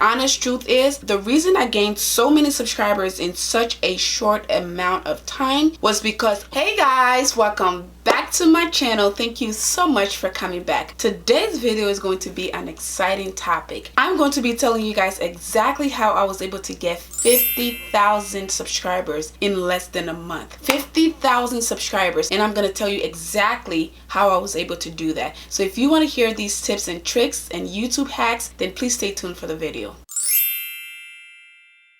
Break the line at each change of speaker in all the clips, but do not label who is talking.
the honest truth is, the reason I gained so many subscribers in such a short amount of time was because, hey guys, welcome back to my channel. Thank you so much for coming back. Today's video is going to be an exciting topic. I'm going to be telling you guys exactly how I was able to get 50,000 subscribers in less than a month. 50,000 subscribers, and I'm going to tell you exactly how I was able to do that. So if you want to hear these tips and tricks and YouTube hacks, then please stay tuned for the video.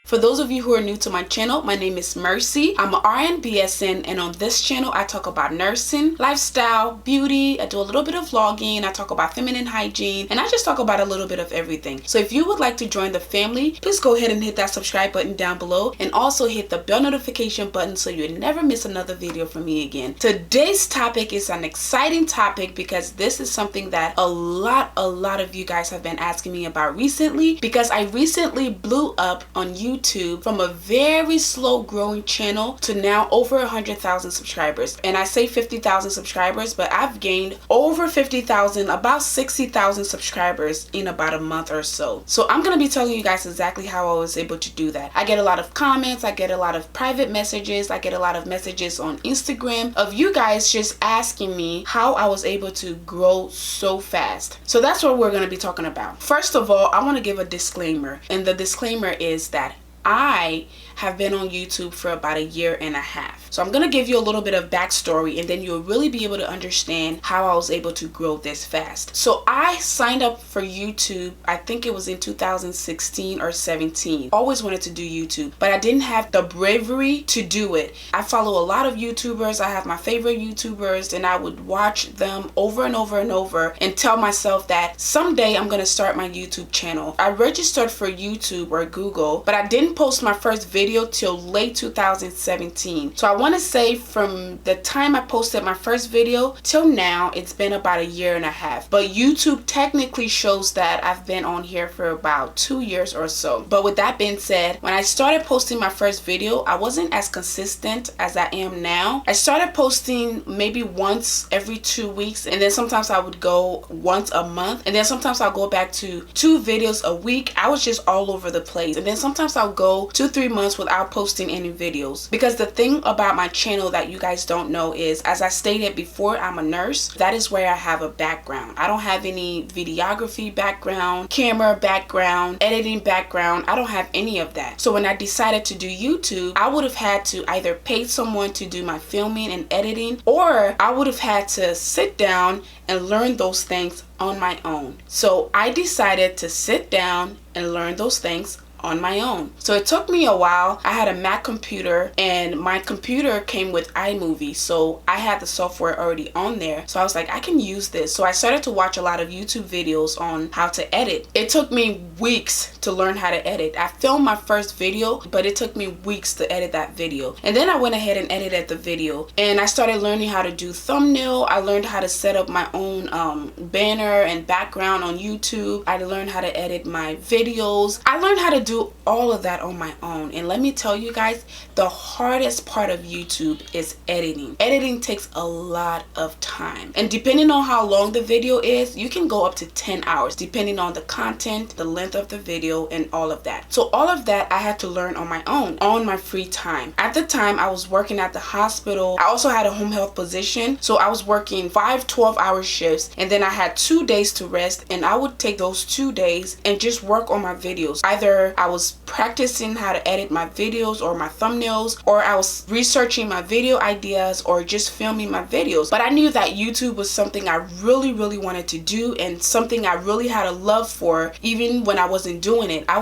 For those of you who are new to my channel, my name is Mercy. I'm an RN BSN, and on this channel I talk about nursing, lifestyle, beauty. I do a little bit of vlogging. I talk about feminine hygiene, and I just talk about a little bit of everything. So if you would like to join the family, please go ahead and hit that subscribe button down below, and also hit the bell notification button so you never miss another video from me again. Today's topic is an exciting topic because this is something that a lot of you guys have been asking me about recently, because I recently blew up on YouTube from a very slow growing channel to now over 100,000 subscribers. And I say 50,000 subscribers, but I've gained over 50,000, about 60,000 subscribers in about a month or so. So I'm going to be telling you guys exactly how I was able to do that. I get a lot of comments, I get a lot of private messages, I get a lot of messages on Instagram of you guys just asking me how I was able to grow so fast. So that's what we're going to be talking about. First of all, I want to give a disclaimer, and the disclaimer is that I have been on YouTube for about a year and a half. So I'm going to give you a little bit of backstory, and then you'll really be able to understand how I was able to grow this fast. So I signed up for YouTube, I think it was in 2016 or 17. Always wanted to do YouTube, but I didn't have the bravery to do it. I follow a lot of YouTubers. I have my favorite YouTubers, and I would watch them over and over and over and tell myself that someday I'm going to start my YouTube channel. I registered for YouTube or Google, but I didn't post my first video till late 2017. So I want to say from the time I posted my first video till now, it's been about a year and a half. But YouTube technically shows that I've been on here for about 2 years or so. But with that being said, when I started posting my first video, I wasn't as consistent as I am now. I started posting maybe once every 2 weeks, and then sometimes I would go once a month, and then sometimes I'll go back to 2 videos a week. I was just all over the place. And then sometimes I'll go 2-3 months without posting any videos, because the thing about my channel that you guys don't know is, as I stated before, I'm a nurse. That is where I have a background. I don't have any videography background, camera background, editing background. I don't have any of that. So when I decided to do YouTube, I would have had to either pay someone to do my filming and editing, or I would have had to sit down and learn those things on my own. So I decided to sit down and learn those things on my own. So it took me a while. I had a Mac computer, and my computer came with iMovie, so I had the software already on there. So I was like, I can use this. So I started to watch a lot of YouTube videos on how to edit. It took me weeks to learn how to edit. I filmed my first video, but it took me weeks to edit that video. And then I went ahead and edited the video, and I started learning how to do thumbnail. I learned how to set up my own banner and background on YouTube. I learned how to edit my videos. I learned how to do all of that on my own. And let me tell you guys, the hardest part of YouTube is editing. Editing takes a lot of time, and depending on how long the video is, you can go up to 10 hours depending on the content, the length of the video, and all of that. So all of that I had to learn on my own, on my free time. At the time, I was working at the hospital. I also had a home health position, so I was working 5 12-hour shifts, and then I had 2 days to rest, and I would take those 2 days and just work on my videos. Either I was practicing how to edit my videos or my thumbnails, or I was researching my video ideas, or just filming my videos. But I knew that YouTube was something I really wanted to do, and something I really had a love for. Even when I wasn't doing it, I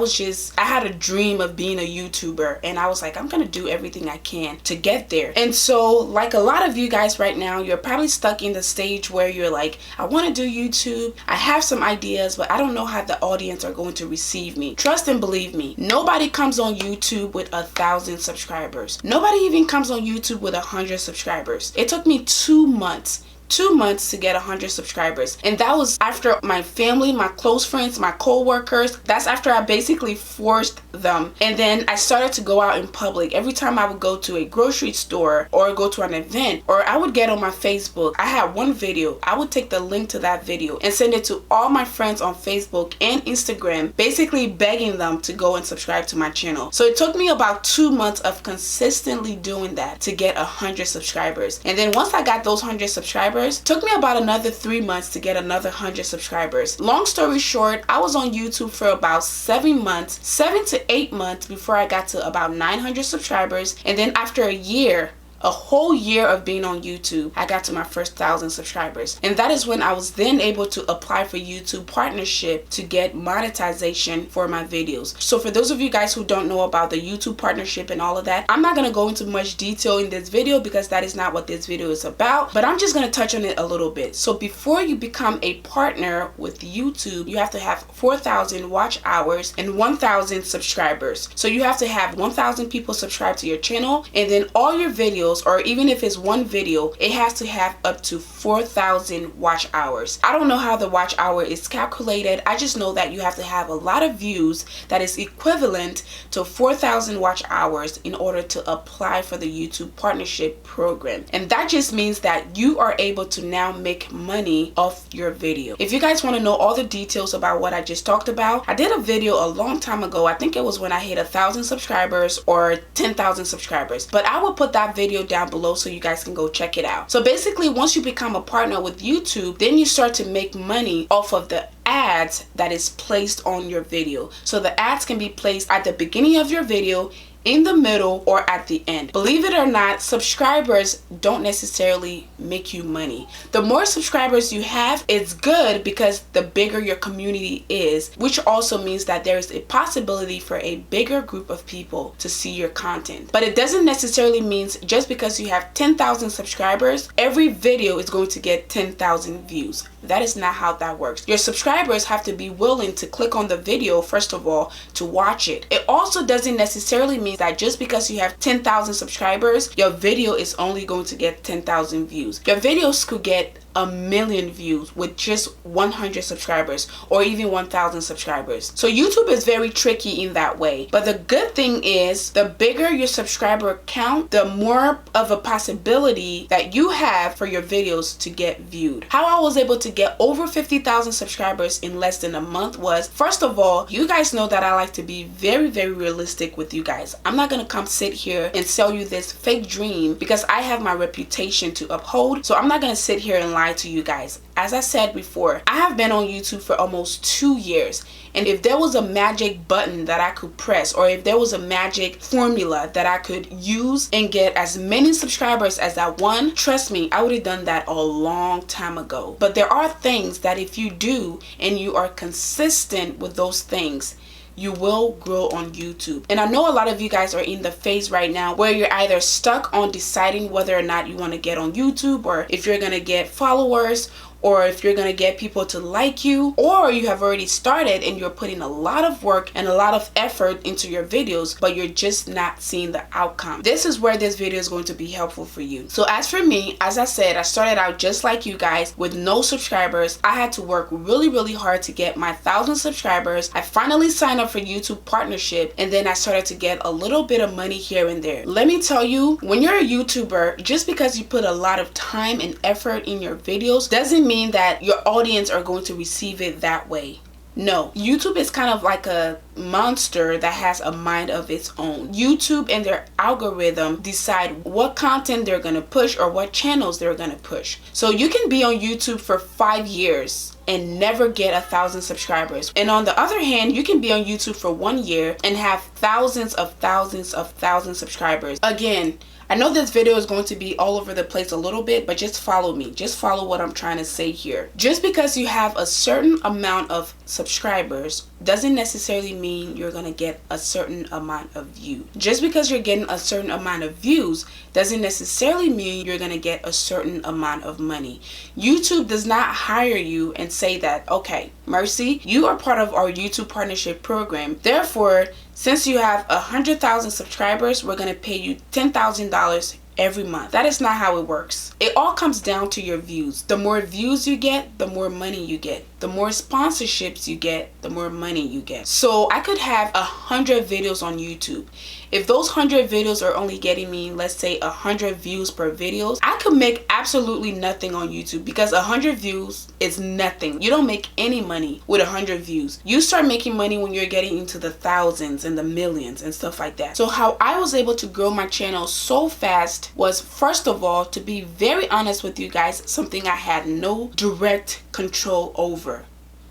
had a dream of being a YouTuber, and I was like, I'm gonna do everything I can to get there. And so, like a lot of you guys right now, you're probably stuck in the stage where you're like, I want to do YouTube, I have some ideas, but I don't know how the audience are going to receive me. Trust and believe me, nobody comes on YouTube with 1,000 subscribers. Nobody even comes on YouTube with 100 subscribers. It took me 2 months 2 months to get 100 subscribers. And that was after my family, my close friends, my co-workers. That's after I basically forced them. And then I started to go out in public. Every time I would go to a grocery store or go to an event, or I would get on my Facebook, I had one video. I would take the link to that video and send it to all my friends on Facebook and Instagram, basically begging them to go and subscribe to my channel. So it took me about 2 months of consistently doing that to get 100 subscribers. And then once I got those 100 subscribers, it took me about another 3 months to get another 100 subscribers. Long story short, I was on YouTube for about 7 months, 7 to 8 months before I got to about 900 subscribers. And then after a whole year of being on YouTube, I got to my first 1,000 subscribers. And that is when I was then able to apply for YouTube partnership to get monetization for my videos. So for those of you guys who don't know about the YouTube partnership and all of that, I'm not going to go into much detail in this video because that is not what this video is about, but I'm just going to touch on it a little bit. So before you become a partner with YouTube, you have to have 4,000 watch hours and 1,000 subscribers. So you have to have 1,000 people subscribe to your channel, and then all your videos, or even if it's one video, it has to have up to 4,000 watch hours. I don't know how the watch hour is calculated. I just know that you have to have a lot of views that is equivalent to 4,000 watch hours in order to apply for the YouTube partnership program. And that just means that you are able to now make money off your video. If you guys want to know all the details about what I just talked about, I did a video a long time ago. I think it was when I hit 1,000 subscribers or 10,000 subscribers, but I will put that video down below so you guys can go check it out. So basically, once you become a partner with YouTube, then you start to make money off of the ads that is placed on your video. So the ads can be placed at the beginning of your video, in the middle, or at the end. Believe it or not, subscribers don't necessarily make you money. The more subscribers you have, it's good because the bigger your community is, which also means that there is a possibility for a bigger group of people to see your content. But it doesn't necessarily mean just because you have 10,000 subscribers, every video is going to get 10,000 views. That is not how that works. Your subscribers have to be willing to click on the video, first of all, to watch it. It also doesn't necessarily mean that just because you have 10,000 subscribers, your video is only going to get 10,000 views. Your videos could get 1,000,000 views with just 100 subscribers or even 1,000 subscribers. So YouTube is very tricky in that way. But the good thing is, the bigger your subscriber count, the more of a possibility that you have for your videos to get viewed. How I was able to get over 50,000 subscribers in less than a month was, first of all, you guys know that I like to be very, very realistic with you guys. I'm not going to come sit here and sell you this fake dream because I have my reputation to uphold. So I'm not going to sit here and lie to you guys. As I said before, I have been on YouTube for almost 2 years, and if there was a magic button that I could press, or if there was a magic formula that I could use and get as many subscribers as that one, trust me, I would have done that a long time ago. But there are things that if you do and you are consistent with those things, you will grow on YouTube. And I know a lot of you guys are in the phase right now where you're either stuck on deciding whether or not you want to get on YouTube, or if you're going to get followers, or if you're going to get people to like you, or you have already started and you're putting a lot of work and a lot of effort into your videos, but you're just not seeing the outcome. This is where this video is going to be helpful for you. So as for me, as I said, I started out just like you guys with no subscribers. I had to work really, really hard to get my 1,000 subscribers. I finally signed up for YouTube partnership, and then I started to get a little bit of money here and there. Let me tell you, when you're a YouTuber, just because you put a lot of time and effort in your videos doesn't mean that your audience are going to receive it that way. No, YouTube is kind of like a monster that has a mind of its own. YouTube and their algorithm decide what content they're going to push or what channels they're going to push. So you can be on YouTube for 5 years and never get 1,000 subscribers. And on the other hand, you can be on YouTube for 1 year and have thousands of subscribers. Again, I know this video is going to be all over the place a little bit, but just follow me. Just follow what I'm trying to say here. Just because you have a certain amount of subscribers doesn't necessarily mean you're going to get a certain amount of views. Just because you're getting a certain amount of views doesn't necessarily mean you're going to get a certain amount of money. YouTube does not hire you and say that, okay, Mercy, you are part of our YouTube partnership program. Therefore, since you have 100,000 subscribers, we're going to pay you $10,000 every month. That is not how it works. It all comes down to your views. The more views you get, the more money you get. The more sponsorships you get, the more money you get. So I could have 100 videos on YouTube. If those 100 videos are only getting me, let's say 100 views per video, I could make absolutely nothing on YouTube, because 100 views is nothing. You don't make any money with 100 views. You start making money when you're getting into the thousands and the millions and stuff like that. So how I was able to grow my channel so fast was, first of all, to be very honest with you guys, something I had no direct control over.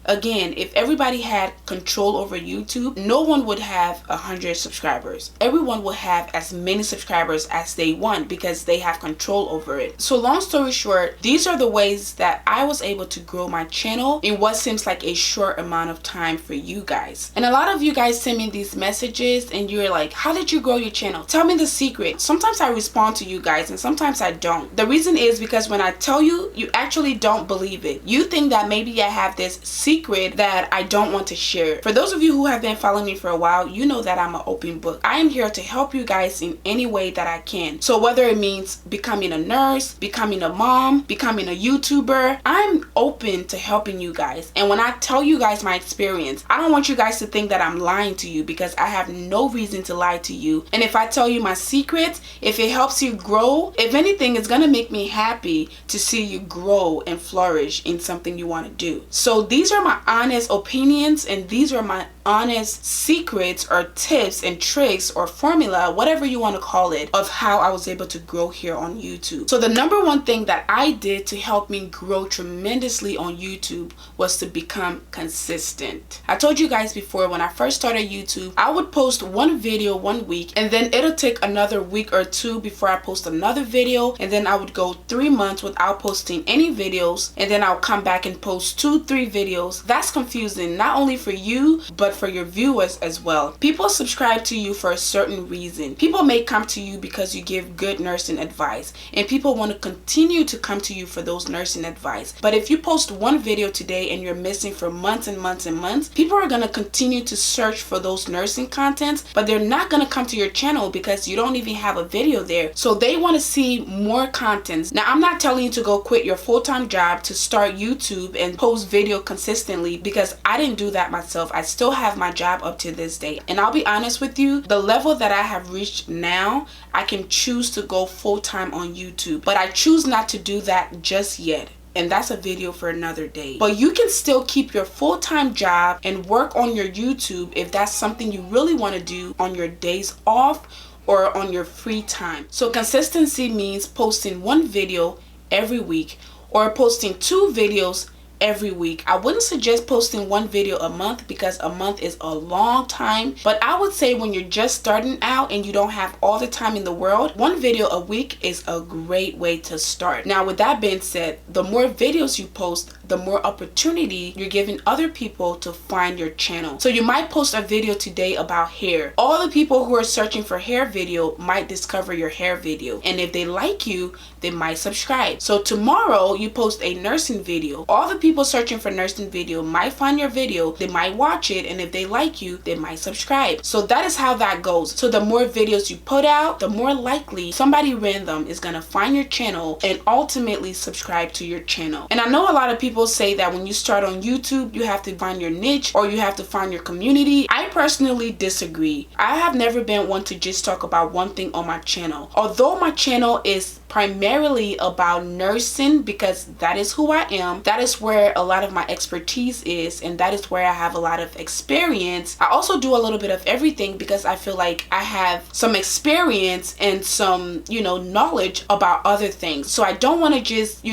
Again, if everybody had control over YouTube, no one would have 100 subscribers. Everyone will have as many subscribers as they want because they have control over it. So long story short, these are the ways that I was able to grow my channel in what seems like a short amount of time for you guys. And a lot of you guys send me these messages and you're like, how did you grow your channel? Tell me the secret. Sometimes I respond to you guys and sometimes I don't. The reason is because when I tell you, you actually don't believe it. You think that maybe I have this secret that I don't want to share. For those of you who have been following me for a while, you know that I'm an open book. I am here to help you guys in any way that I can. So whether it means becoming a nurse, becoming a mom, becoming a YouTuber, I'm open to helping you guys. And when I tell you guys my experience, I don't want you guys to think that I'm lying to you, because I have no reason to lie to you. And if I tell you my secrets, if it helps you grow, if anything, it's gonna make me happy to see you grow and flourish in something you want to do. So these are my honest opinions, and these are my honest secrets or tips and tricks or formula, whatever you want to call it, of how I was able to grow here on YouTube. So the number one thing that I did to help me grow tremendously on YouTube was to become consistent. I told you guys before, when I first started YouTube, I would post one video one week, and then it'll take another week or two before I post another video, and then I would go 3 months without posting any videos, and then I'll come back and post 2-3 videos. That's confusing, not only for you, but for your viewers as well. People subscribe to you for a certain reason. People may come to you because you give good nursing advice, and people want to continue to come to you for those nursing advice. But if you post one video today and you're missing for months and months and months, people are going to continue to search for those nursing contents, but they're not going to come to your channel because you don't even have a video there. So they want to see more contents. Now, I'm not telling you to go quit your full-time job to start YouTube and post video consistently, because I didn't do that myself. I still have my job up to this day, and I'll be honest with you, the level that I have reached now, I can choose to go full-time on YouTube, but I choose not to do that just yet. And that's a video for another day. But you can still keep your full-time job and work on your YouTube if that's something you really want to do on your days off or on your free time. So consistency means posting one video every week or posting 2 videos every week. I wouldn't suggest posting one video a month, because a month is a long time, but I would say when you're just starting out and you don't have all the time in the world, one video a week is a great way to start. Now, with that being said, the more videos you post, the more opportunity you're giving other people to find your channel. So you might post a video today about hair. All the people who are searching for hair video might discover your hair video, and if they like you, they might subscribe. So tomorrow you post a nursing video. All the people searching for nursing video might find your video, they might watch it, and if they like you, they might subscribe. So that is how that goes. So the more videos you put out, the more likely somebody random is gonna find your channel and ultimately subscribe to your channel. And I know a lot of people say that when you start on YouTube, you have to find your niche or you have to find your community. I personally disagree. I have never been one to just talk about one thing on my channel. Although my channel is primarily about nursing, because that is who I am, that is where a lot of my expertise is, and that is where I have a lot of experience. I also do a little bit of everything because I feel like I have some experience and some, knowledge about other things. So I don't want to just,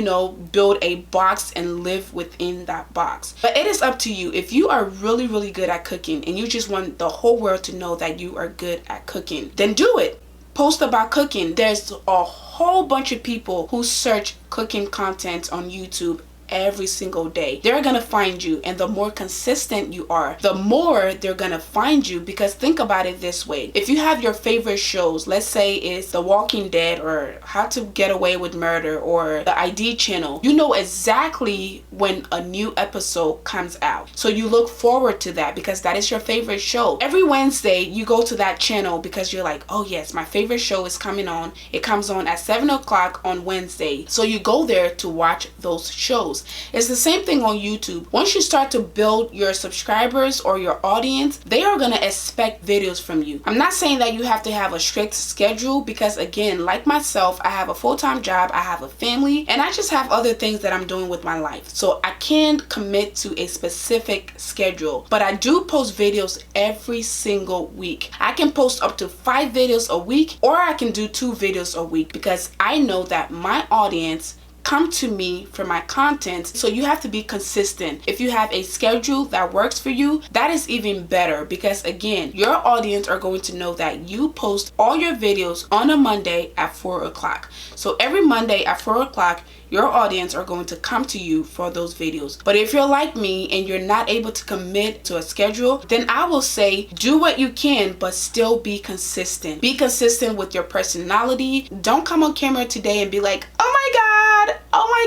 build a box and live within that box. But it is up to you. If you are really, really good at cooking and you just want the whole world to know that you are good at cooking, then do it. Post about cooking. There's a whole bunch of people who search cooking content on YouTube every single day, they're gonna find you. And the more consistent you are, the more they're gonna find you. Because think about it this way: if you have your favorite shows, let's say it's The Walking Dead or How to Get Away with Murder or the ID channel, you know exactly when a new episode comes out. So you look forward to that because that is your favorite show. Every Wednesday you go to that channel because you're like, oh yes, my favorite show is coming on. It comes on at 7 o'clock on Wednesday. So you go there to watch those shows. It's the same thing on YouTube. Once you start to build your subscribers or your audience, they are going to expect videos from you. I'm not saying that you have to have a strict schedule because, again, like myself, I have a full-time job, I have a family, and I just have other things that I'm doing with my life. So I can't commit to a specific schedule, but I do post videos every single week. I can post up to 5 videos a week, or I can do 2 videos a week because I know that my audience come to me for my content. So you have to be consistent. If you have a schedule that works for you, that is even better because, again, your audience are going to know that you post all your videos on a Monday at 4 o'clock. So every Monday at 4 o'clock, your audience are going to come to you for those videos. But if you're like me and you're not able to commit to a schedule, then I will say do what you can, but still be consistent. Be consistent with your personality. Don't come on camera today and be like, oh my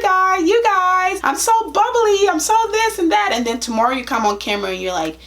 god, you guys, I'm so bubbly, I'm so this and that. And then tomorrow you come on camera and you're like,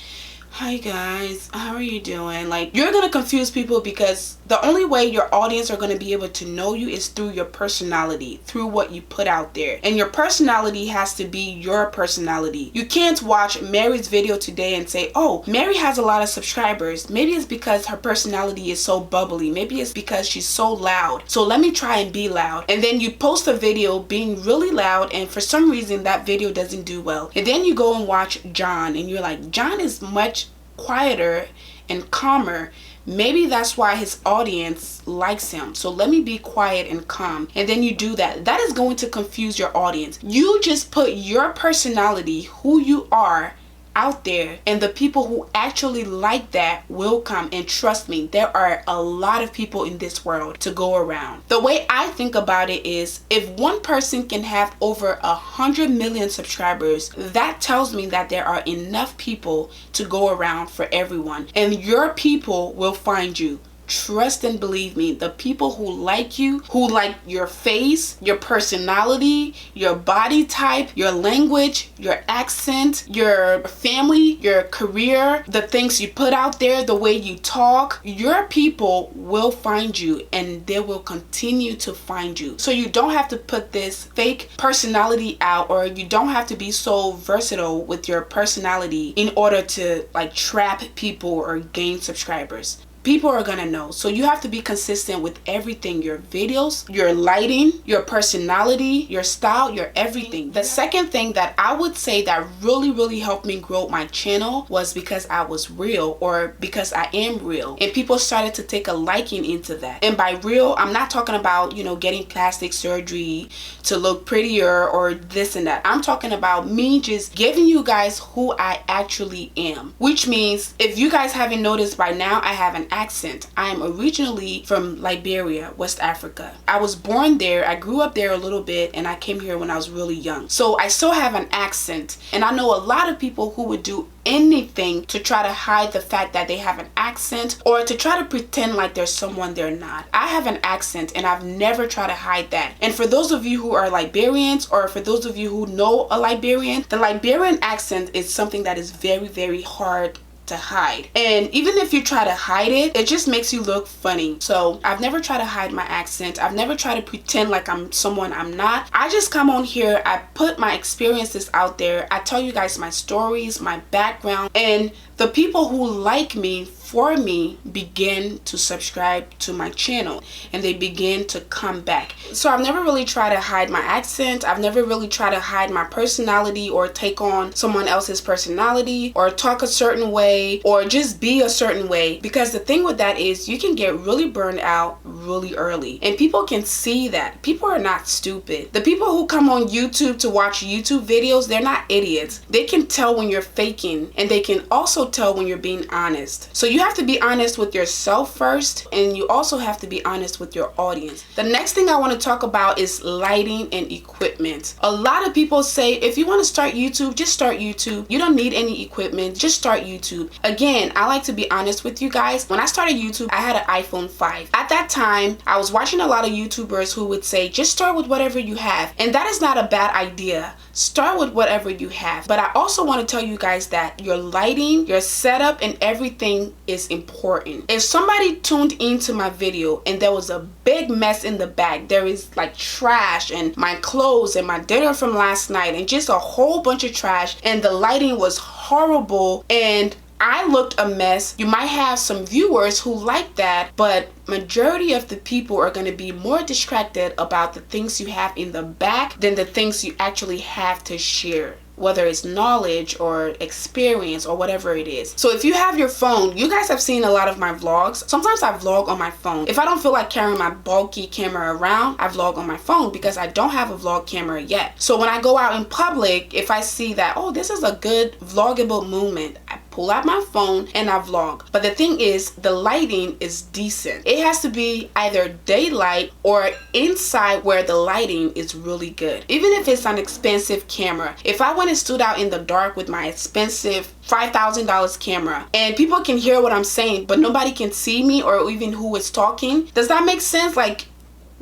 hi guys, how are you doing? Like, you're gonna confuse people because the only way your audience are gonna be able to know you is through your personality, through what you put out there. And your personality has to be your personality. You can't watch Mary's video today and say, oh, Mary has a lot of subscribers. Maybe it's because her personality is so bubbly. Maybe it's because she's so loud. So let me try and be loud. And then you post a video being really loud, and for some reason that video doesn't do well. And then you go and watch John and you're like, John is much quieter and calmer. Maybe that's why his audience likes him. So let me be quiet and calm. And then you do that. That is going to confuse your audience. You just put your personality, who you are, out there, and the people who actually like that will come. And trust me, there are a lot of people in this world to go around. The way I think about it is, if one person can have over 100 million subscribers, that tells me that there are enough people to go around for everyone, and your people will find you. Trust and believe me, the people who like you, who like your face, your personality, your body type, your language, your accent, your family, your career, the things you put out there, the way you talk, your people will find you and they will continue to find you. So you don't have to put this fake personality out, or you don't have to be so versatile with your personality in order to like trap people or gain subscribers. People are gonna know. So you have to be consistent with everything: your videos, your lighting, your personality, your style, your everything. The second thing that I would say that really helped me grow my channel was because I was real, or because I am real, and people started to take a liking into that. And by real, I'm not talking about, you know, getting plastic surgery to look prettier or this and that. I'm talking about me just giving you guys who I actually am, which means, if you guys haven't noticed by now, I have an accent. I am originally from Liberia, West Africa. I was born there, I grew up there a little bit, and I came here when I was really young. So I still have an accent, and I know a lot of people who would do anything to try to hide the fact that they have an accent, or to try to pretend like there's someone they're not. I have an accent and I've never tried to hide that. And for those of you who are Liberians, or for those of you who know a Liberian, the Liberian accent is something that is very hard to hide. And even if you try to hide it, it just makes you look funny. So I've never tried to hide my accent. I've never tried to pretend like I'm someone I'm not. I just come on here, I put my experiences out there, I tell you guys my stories, my background, and the people who like me, for me, begin to subscribe to my channel, and they begin to come back. So I've never really tried to hide my accent. I've never really tried to hide my personality, or take on someone else's personality, or talk a certain way, or just be a certain way. Because the thing with that is, you can get really burned out really early, and people can see that. People are not stupid. The people who come on YouTube to watch YouTube videos, they're not idiots. They can tell when you're faking, and they can also tell when you're being honest. So you you have to be honest with yourself first, and you also have to be honest with your audience. The next thing I want to talk about is lighting and equipment. A lot of people say if you want to start YouTube, just start YouTube. You don't need any equipment, just start YouTube. Again, I like to be honest with you guys. When I started YouTube, I had an iPhone 5. At that time, I was watching a lot of YouTubers who would say just start with whatever you have, and that is not a bad idea. Start with whatever you have. But I also want to tell you guys that your lighting, your setup, and everything is important. If somebody tuned into my video and there was a big mess in the back, there is like trash and my clothes and my dinner from last night and just a whole bunch of trash, and the lighting was horrible and I looked a mess, you might have some viewers who like that, but majority of the people are going to be more distracted about the things you have in the back than the things you actually have to share, whether it's knowledge or experience or whatever it is. So if you have your phone, you guys have seen a lot of my vlogs. Sometimes I vlog on my phone. If I don't feel like carrying my bulky camera around, I vlog on my phone because I don't have a vlog camera yet. So when I go out in public, if I see that, oh, this is a good vloggable moment, I pull out my phone and I vlog. But the thing is, the lighting is decent. It has to be either daylight or inside where the lighting is really good. Even if it's an expensive camera, if I went and stood out in the dark with my expensive $5,000 camera and people can hear what I'm saying but nobody can see me or even who is talking, does that make sense? Like,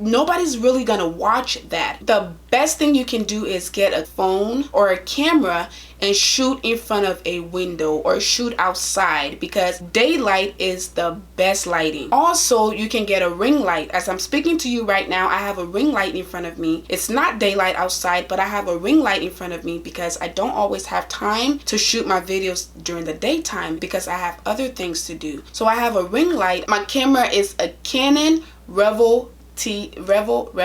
nobody's really gonna watch that. The best thing you can do is get a phone or a camera and shoot in front of a window or shoot outside, because daylight is the best lighting. Also, you can get a ring light. As I'm speaking to you right now, I have a ring light in front of me. It's not daylight outside, but I have a ring light in front of me because I don't always have time to shoot my videos during the daytime because I have other things to do. So I have a ring light. My camera is a Canon Rebel Canon Rebel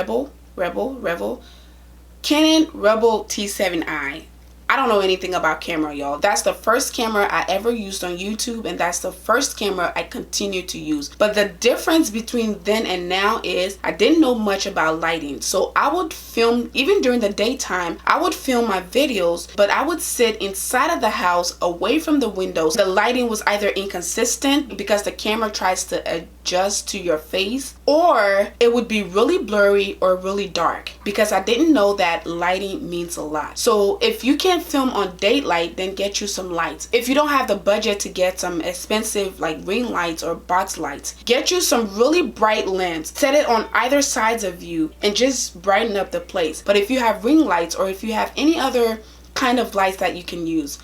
T7i. I don't know anything about camera, y'all. That's the first camera I ever used on YouTube, and that's the first camera I continue to use. But the difference between then and now is I didn't know much about lighting. So I would film, even during the daytime, I would film my videos, but I would sit inside of the house away from the windows. The lighting was either inconsistent because the camera tries to adjust to your face, or it would be really blurry or really dark because I didn't know that lighting means a lot. So if you can't film on daylight, then get you some lights. If you don't have the budget to get some expensive like ring lights or box lights, get you some really bright lamps, set it on either sides of you and just brighten up the place. But if you have ring lights or if you have any other kind of lights that you can use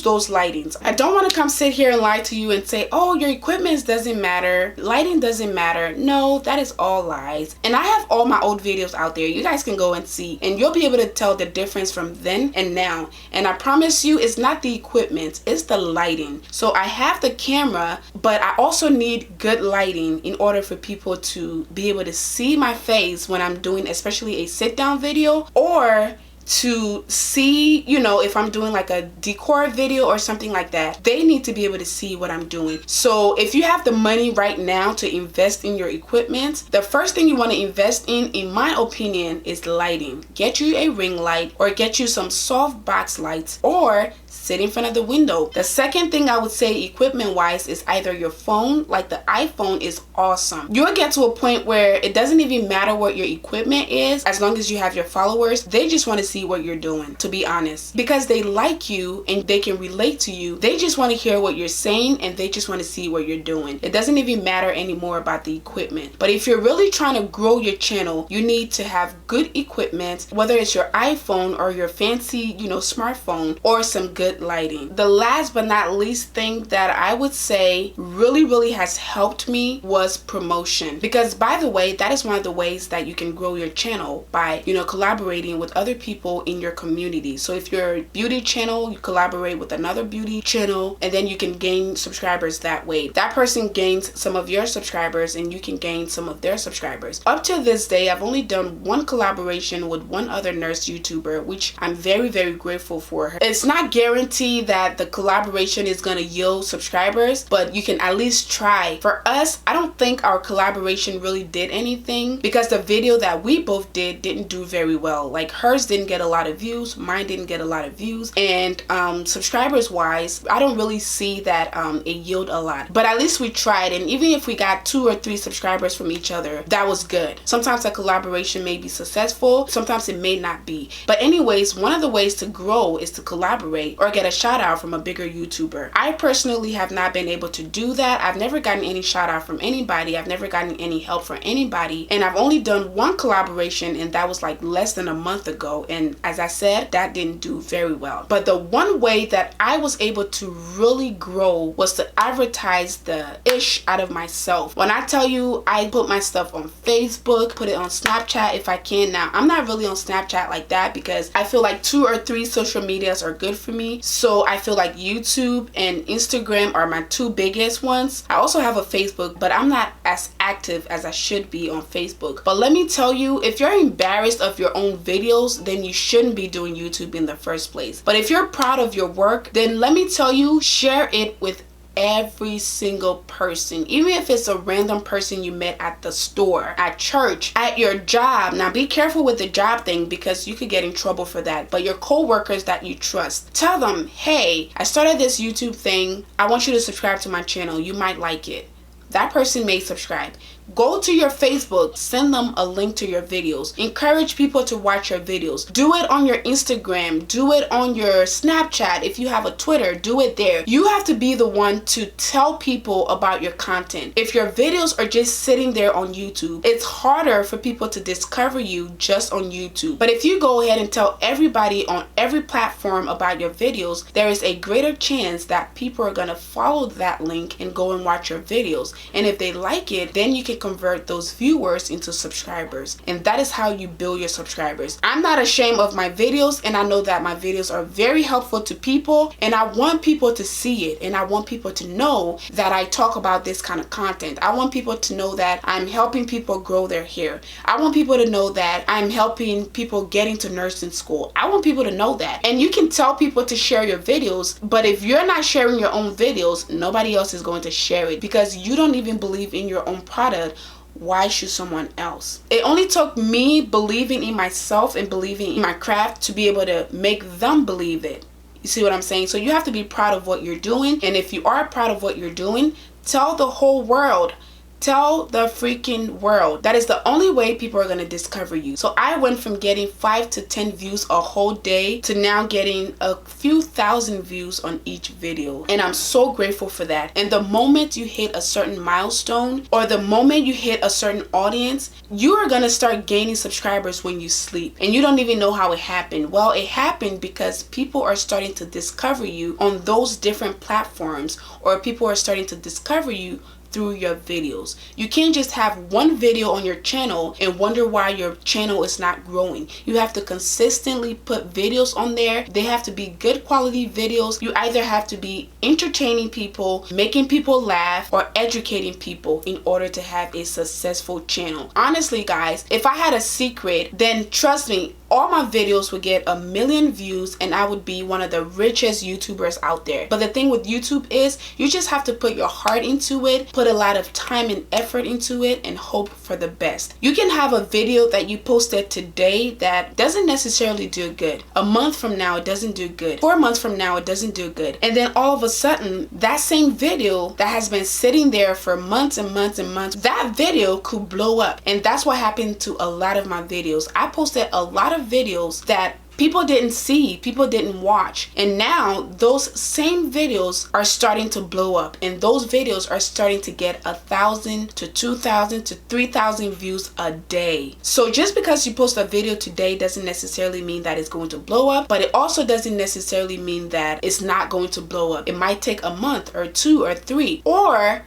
those lightings. I don't want to come sit here and lie to you and say, oh, your equipment doesn't matter, lighting doesn't matter. No, that is all lies. And I have all my old videos out there. You guys can go and see, and you'll be able to tell the difference from then and now. And I promise you, it's not the equipment, it's the lighting. So I have the camera, but I also need good lighting in order for people to be able to see my face when I'm doing especially a sit down video, or to see, you know, if I'm doing like a decor video or something like that, they need to be able to see what I'm doing. So if you have the money right now to invest in your equipment, the first thing you want to invest in my opinion, is lighting. Get you a ring light or get you some soft box lights, or sit in front of the window. The second thing I would say equipment wise is either your phone, like the iPhone is awesome. You'll get to a point where it doesn't even matter what your equipment is, as long as you have your followers, they just want to see what you're doing, to be honest, because they like you and they can relate to you. They just want to hear what you're saying and they just want to see what you're doing. It doesn't even matter anymore about the equipment. But if you're really trying to grow your channel, you need to have good equipment, whether it's your iPhone or your fancy, you know, smartphone, or some good lighting. The last but not least thing that I would say really has helped me was promotion, because by the way, that is one of the ways that you can grow your channel, by, you know, collaborating with other people in your community. So if you're a beauty channel, you collaborate with another beauty channel and then you can gain subscribers that way. That person gains some of your subscribers and you can gain some of their subscribers. Up to this day, I've only done one collaboration with one other nurse YouTuber, which I'm very grateful for her. It's not guaranteed guarantee that the collaboration is going to yield subscribers, but you can at least try. For us, I don't think our collaboration really did anything because the video that we both did didn't do very well. Like hers didn't get a lot of views, mine didn't get a lot of views, and subscribers wise, I don't really see that it yield a lot. But at least we tried, and even if we got 2 or 3 subscribers from each other, that was good. Sometimes a collaboration may be successful, sometimes it may not be. But anyways, one of the ways to grow is to collaborate or get a shout out from a bigger YouTuber. I personally have not been able to do that. I've never gotten any shout out from anybody. I've never gotten any help from anybody, and I've only done one collaboration, and that was like less than a month ago, and as I said, that didn't do very well. But the one way that I was able to really grow was to advertise the ish out of myself. When I tell you, I put my stuff on Facebook, put it on Snapchat if I can. Now I'm not really on Snapchat like that because I feel like 2 or 3 social medias are good for me. So I feel like YouTube and Instagram are my 2 biggest ones. I also have a Facebook, but I'm not as active as I should be on Facebook. But let me tell you, if you're embarrassed of your own videos, then you shouldn't be doing YouTube in the first place. But if you're proud of your work, then let me tell you, share it with every single person, even if it's a random person you met at the store, at church, at your job. Now be careful with the job thing because you could get in trouble for that. But your co-workers that you trust, tell them, hey, I started this YouTube thing, I want you to subscribe to my channel, you might like it. That person may subscribe. Go to your Facebook, send them a link to your videos. Encourage people to watch your videos. Do it on your Instagram. Do it on your Snapchat. If you have a Twitter, do it there. You have to be the one to tell people about your content. If your videos are just sitting there on YouTube, it's harder for people to discover you just on YouTube. But if you go ahead and tell everybody on every platform about your videos, there is a greater chance that people are going to follow that link and go and watch your videos. And if they like it, then you can convert those viewers into subscribers, and that is how you build your subscribers. I'm not ashamed of my videos, and I know that my videos are very helpful to people, and I want people to see it, and I want people to know that I talk about this kind of content. I want people to know that I'm helping people grow their hair. I want people to know that I'm helping people get into nursing school. I want people to know that. And you can tell people to share your videos, but if you're not sharing your own videos, nobody else is going to share it because you don't even believe in your own product. Why should someone else? It only took me believing in myself and believing in my craft to be able to make them believe it. You see what I'm saying? So you have to be proud of what you're doing, and if you are proud of what you're doing, tell the whole world. Tell the freaking world. That is the only way people are going to discover you. So I went from getting 5 to 10 views a whole day to now getting a few thousand views on each video. And I'm so grateful for that. And the moment you hit a certain milestone or the moment you hit a certain audience, you are going to start gaining subscribers when you sleep. And you don't even know how it happened. Well, it happened because people are starting to discover you on those different platforms, or people are starting to discover you through your videos. You can't just have one video on your channel and wonder why your channel is not growing. You have to consistently put videos on there. They have to be good quality videos. You either have to be entertaining people, making people laugh, or educating people in order to have a successful channel. Honestly, guys, if I had a secret, then trust me, all my videos would get 1 million views and I would be one of the richest YouTubers out there. But the thing with YouTube is you just have to put your heart into it, put a lot of time and effort into it, and hope for the best. You can have a video that you posted today that doesn't necessarily do good. A month from now, it doesn't do good. 4 months from now, it doesn't do good. And then all of a sudden, that same video that has been sitting there for months and months and months, that video could blow up. And that's what happened to a lot of my videos. I posted a lot of videos that people didn't see, people didn't watch, and now those same videos are starting to blow up, and those videos are starting to get 1,000 to 2,000 to 3,000 views a day. So just because you post a video today doesn't necessarily mean that it's going to blow up, but it also doesn't necessarily mean that it's not going to blow up. It might take a month or 2 or 3, or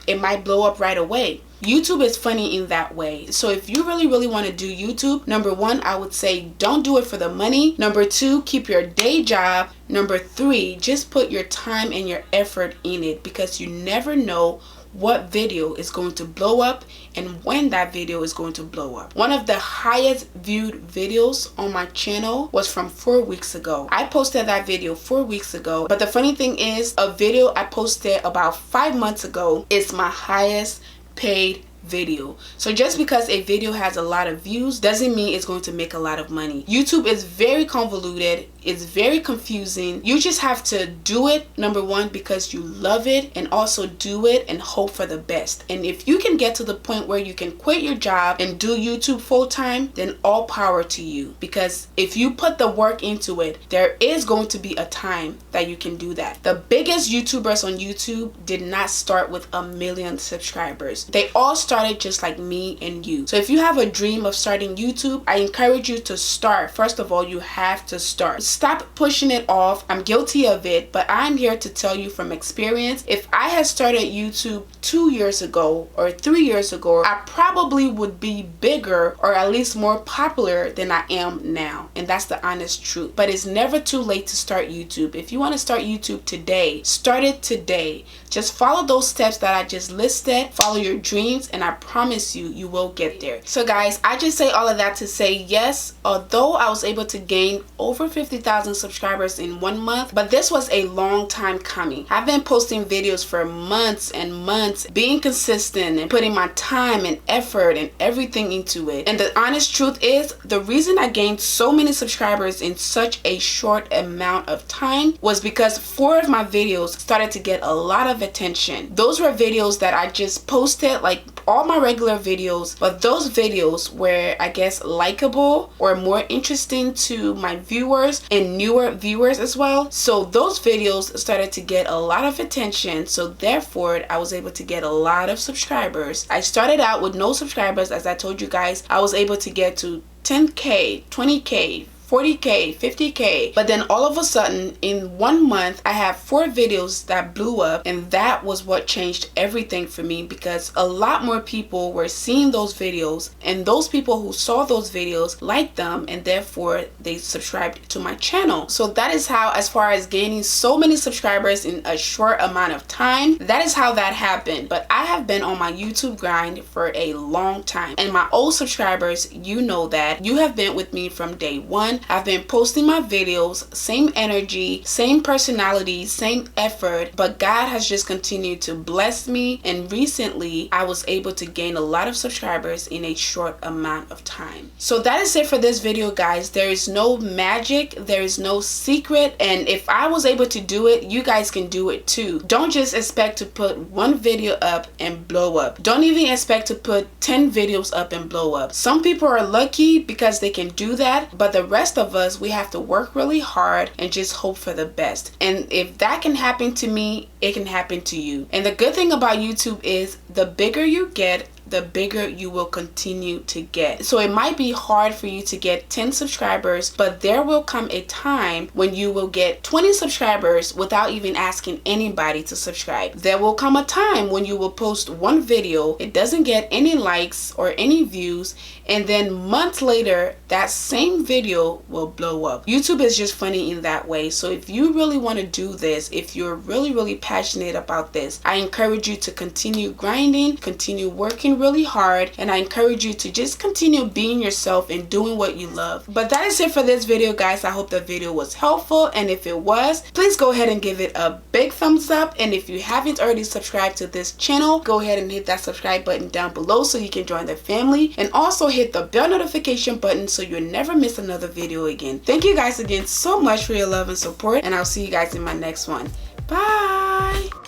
it might blow up right away. YouTube is funny in that way. So if you really want to do YouTube, number 1, I would say don't do it for the money. Number 2, keep your day job. Number 3, just put your time and your effort in it, because you never know what video is going to blow up and when that video is going to blow up. One of the highest viewed videos on my channel was from 4 weeks ago. I posted that video 4 weeks ago, but the funny thing is, a video I posted about 5 months ago is my highest paid video. So just because a video has a lot of views doesn't mean it's going to make a lot of money. YouTube is very convoluted. It's very confusing. You just have to do it, number one, because you love it, and also do it and hope for the best. And if you can get to the point where you can quit your job and do YouTube full time, then all power to you. Because if you put the work into it, there is going to be a time that you can do that. The biggest YouTubers on YouTube did not start with 1 million subscribers. They all started just like me and you. So if you have a dream of starting YouTube, I encourage you to start. First of all, you have to start. Stop pushing it off. I'm guilty of it, but I'm here to tell you from experience. If I had started YouTube 2 years ago or 3 years ago, I probably would be bigger or at least more popular than I am now. And that's the honest truth. But it's never too late to start YouTube. If you want to start YouTube today, start it today. Just follow those steps that I just listed. Follow your dreams, and I promise you, you will get there. So guys, I just say all of that to say, yes, although I was able to gain over 50,000 subscribers in 1 month, but this was a long time coming. I've been posting videos for months and months, being consistent and putting my time and effort and everything into it. And the honest truth is, the reason I gained so many subscribers in such a short amount of time was because 4 of my videos started to get a lot of attention. Those were videos that I just posted, like all my regular videos, but those videos were, I guess, likable or more interesting to my viewers and newer viewers as well. So those videos started to get a lot of attention, so therefore I was able to get a lot of subscribers. I started out with no subscribers. As I told you guys, I was able to get to 10K, 20K, 40K, 50K, but then all of a sudden in 1 month I have 4 videos that blew up, and that was what changed everything for me, because a lot more people were seeing those videos, and those people who saw those videos liked them, and therefore they subscribed to my channel. So that is how, as far as gaining so many subscribers in a short amount of time, that is how that happened. But I have been on my YouTube grind for a long time, and my old subscribers, you know that you have been with me from day one. I've been posting my videos, same energy, same personality, same effort, but God has just continued to bless me, and recently I was able to gain a lot of subscribers in a short amount of time. So that is it for this video, guys. There is no magic, there is no secret, and if I was able to do it, you guys can do it too. Don't just expect to put 1 video up and blow up. Don't even expect to put 10 videos up and blow up. Some people are lucky because they can do that, but the rest of us, we have to work really hard and just hope for the best. And if that can happen to me, it can happen to you. And the good thing about YouTube is, the bigger you get, the bigger you will continue to get. So it might be hard for you to get 10 subscribers, but there will come a time when you will get 20 subscribers without even asking anybody to subscribe. There will come a time when you will post 1 video, it doesn't get any likes or any views, and then months later that same video will blow up. YouTube is just funny in that way. So if you really want to do this, if you're really passionate about this, I encourage you to continue grinding, continue working really hard, and I encourage you to just continue being yourself and doing what you love. But that is it for this video, guys. I hope the video was helpful, and if it was, please go ahead and give it a big thumbs up. And if you haven't already subscribed to this channel, go ahead and hit that subscribe button down below so you can join the family, and also hit the bell notification button so you'll never miss another video again. Thank you guys again so much for your love and support, and I'll see you guys in my next one. Bye.